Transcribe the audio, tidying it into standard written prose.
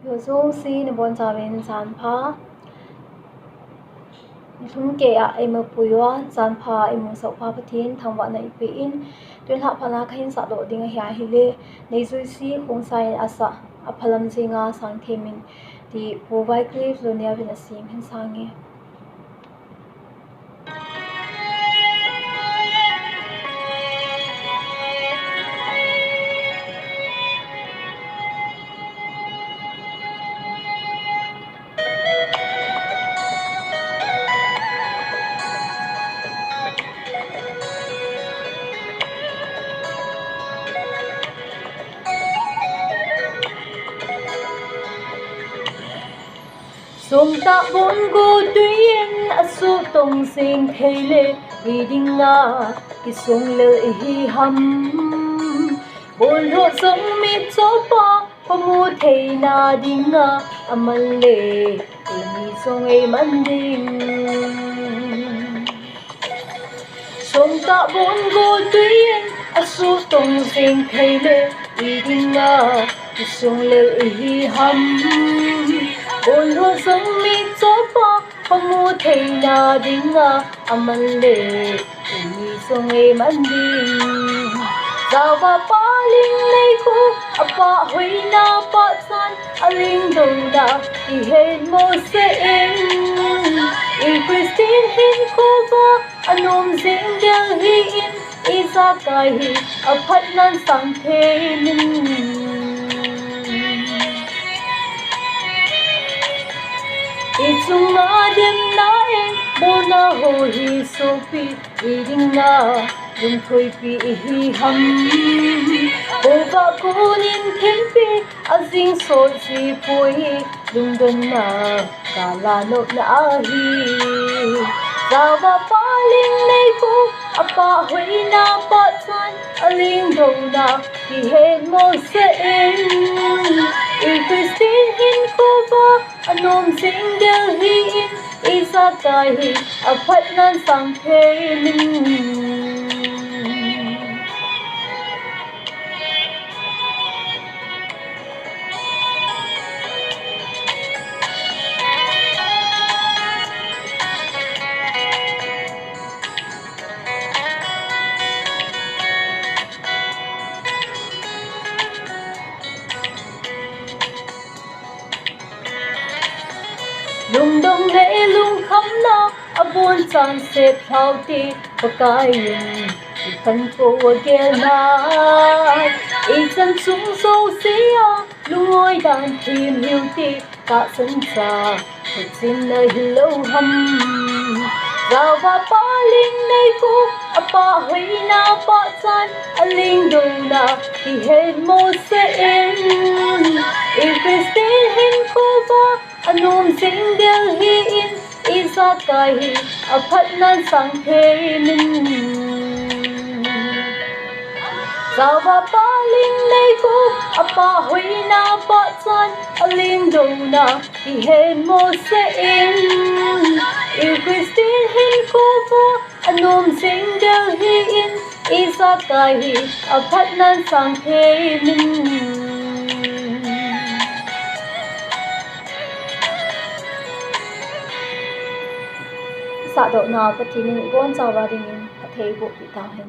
Yo zo si na bon sa ben san pha thum ke a emo puyo san pha emo so pha pathin thangwa na ipe in tun ha phana khain sa do ding hi le nei zui si khong sai asa aphalam jinga sangthemin ti provide clip lo nia bin asim hin sange sông ta bốn go tuyên asu tông sinh thề lệ đi nga ki sông lệ hi hầm bồn hộ sông mi cho pa mu thề na đi nga amal lệ mi sông ai man ding sông ta bốn go tuyên asu tông sinh thề lệ đi nga ki sông lệ hi hầm bồn hộ sông mi cho pa mu thề na đi nga amal lệ mi sông ai man ding Zawa paling nei ko apa hui na pa san aling dong da I hen mo se en I Christine hin ko ba anom zing del hi in isa kai hi aphat nan sang the min Itung na dem na en bo na ho hi so pi I ding na Dung thôi pi hi hầm Ô ba cô nhìn thêm pi A dinh so chi pui Dung đơn na Cả là nộp na hi Giao ba pa linh này cô A pa hui na pa chan A linh dong na Ki hen mo se en I Christine hin cô ba A nom sing del hi in Isa kai hi A phat nan sang the min lung dong lệ lung khăm na a buồn chan se thao ti pakai yin I phân cô gel na I chân chung sâu sia lung ngồi đàn thêm hiu ti ta sân sa thật xin nơi lâu hầm Giao và pa linh này cô a pa hui na pa chan a linh dong na Ki hen mo se en I Christine hin cô ba anom sing del hi in isa kai hi aphat nan sang the min Zawa pa linh nei ko apa hui na pa chan aling dong na Ki hen mo se en I Christine hin ko ba anom sing del hi in isa kai hi aphat nan sang the min Sa độ nào bất thì nên bon sa ba ding in thei bo pi ta hen